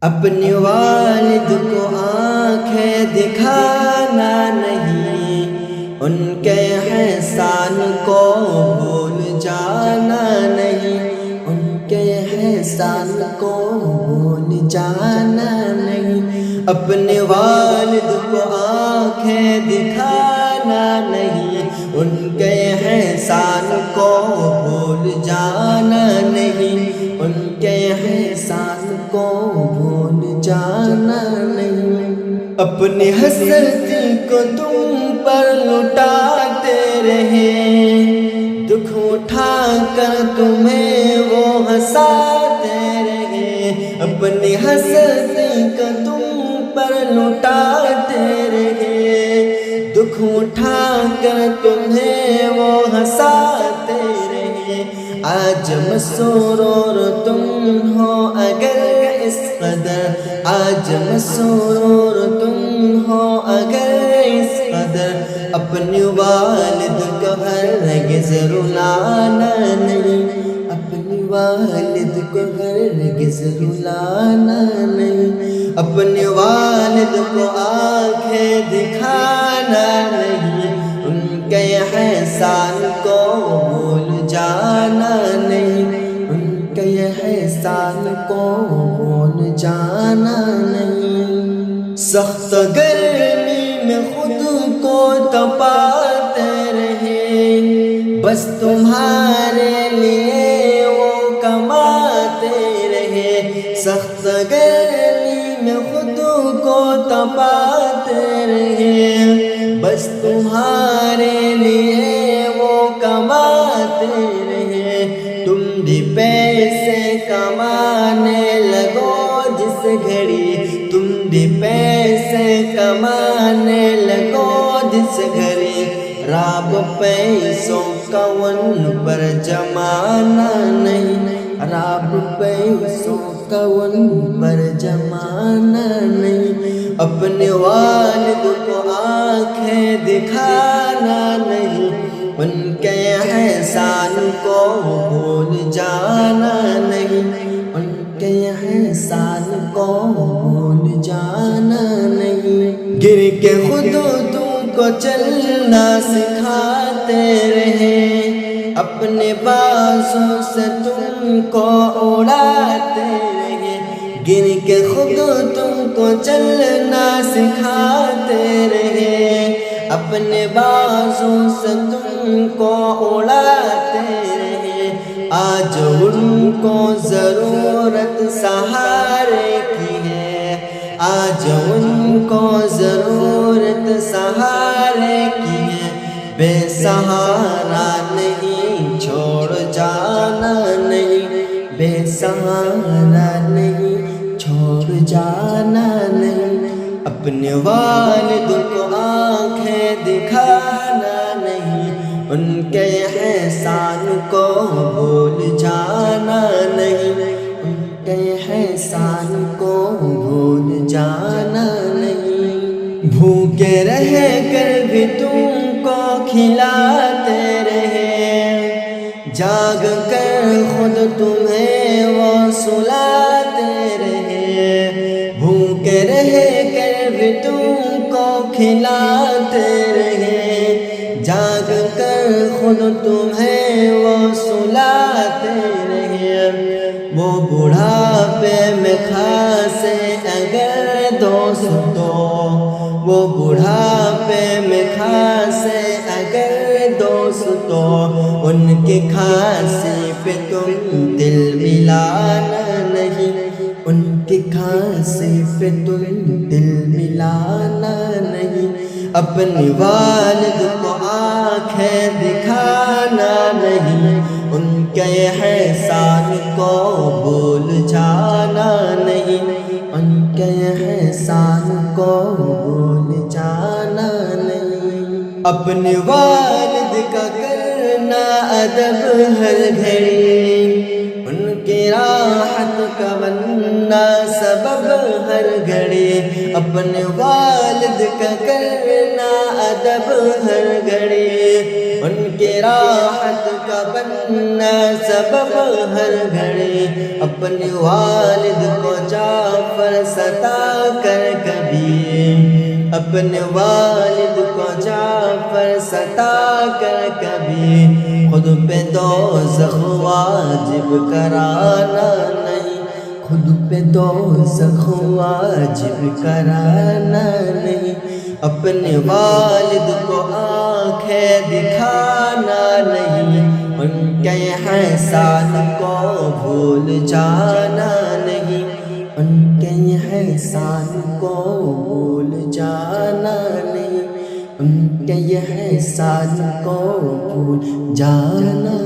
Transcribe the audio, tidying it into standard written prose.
اپنے والد کو آنکھیں دکھانا نہیں، ان کے احسان کو بھول جانا نہیں، ان کے احسان کو بھول جانا نہیں۔ اپنے والد کو آنکھیں دکھانا نہیں، ان کے احسان کو بھول جانا نہیں، ان کے احسان کو بھول جانا نہیں۔ اپنی ہستی کو تم پر لٹاتے رہے، دکھ اٹھا کر تمہیں وہ ہنساتے رہے۔ اپنی ہستی کو تم پر لٹاتے رہے، دکھ اٹھا کر تمہیں وہ ہنساتے رہے۔ آج مسرور تم ہو اگر اس قدر، آج مسرور تم ہو اگر اس قدر، اپنے والد کو ہرگز رلانا نہیں، اپنے والد کو ہرگز رلانا نہیں۔ اپنے والد کو آنکھیں دکھانا نہیں، ان کے احسان کو بھول جانا نہیں، ان کے احسان کو بھول جانا نہیں۔ سخت گرمی میں خود کو تپاتے رہے، بس تمہارے لیے وہ کماتے رہے۔ سخت گرمی میں خود کو تپاتے رہے، بس تمہارے لیے وہ کماتے رہے۔ تم بھی پیسے کمانے لگو جس گھڑی، تم بھی پیسے کمانے لگو جس گھڑی، راب پیسوں کا ان پر جمانا نہیں، راب پیسوں کا ان پر جمانا نہیں۔ اپنے والد کو آنکھیں دکھانا نہیں، ان کے احسان کو بھول جانا نہیں، ان کے احسان کو بھول جانا نہیں۔ گر کے خود تم کو چلنا سکھاتے رہے، اپنے بازوں سے تم کو اڑاتے رہے۔ گر کے خود تم کو چلنا سکھاتے رہے، اپنے بازوں سے تم کو اڑاتے رہے۔ آج ان کو ضرورت سہارے کی ہے، آج ان کو ضرورت سہارے کی ہے۔ بے سہارا نہیں چھوڑ جانا نہیں، بے سہارا نہیں چھوڑ جانا نہیں۔ اپنے والد کو آنکھیں دکھانا نہیں، ان کے احسان کو بھول جانا نہیں، ان کے احسان کو بھول جانا نہیں۔ بھوکے رہ کر بھی تم کو کھلاتے رہے، جاگ کر خود تمہیں وہ سلاتے رہے۔ بھوکے رہ کر بھی تم کو کھلاتے رہے، جاگ کر خود تمہیں وہ سلاتے رہے۔ وہ بڑھاپے میں کھاسے اگر دوستو، وہ بڑھاپے میں کھاسے اگر دوستو، ان کے کھانسی پہ تم دل ملانا نہیں، ان کے کھانسی پہ تم دل ملانا نہیں۔ اپنے والد کو آنکھیں دکھانا نہیں، ان کے احسان کو بھول جانا نہیں، ان کے احسان کو بھول جانا نہیں۔ اپنے والد کا کرنا ادب ہر گھڑی، ان کی راحت کا بننا سبب ہر گھڑی۔ اپنے والد کا کرنا ادب ہر گھڑی، ان کے راحت کا بننا سبب ہر گھڑی، اپنے والد کو جعفر ستا کر کبھی، اپنے والد کو جعفر ستا کر کبھی، خود پہ دوزخ واجب کرانا نہیں، خود پہ دوزخ واجب کرانا نہیں، اپنے والد کو آنکھیں دکھانا نہیں، ان کے احسان کو بھول جانا نہیں، ان کے احسان کو بھول جانا نہیں، ان کے احسان کو بھول جانا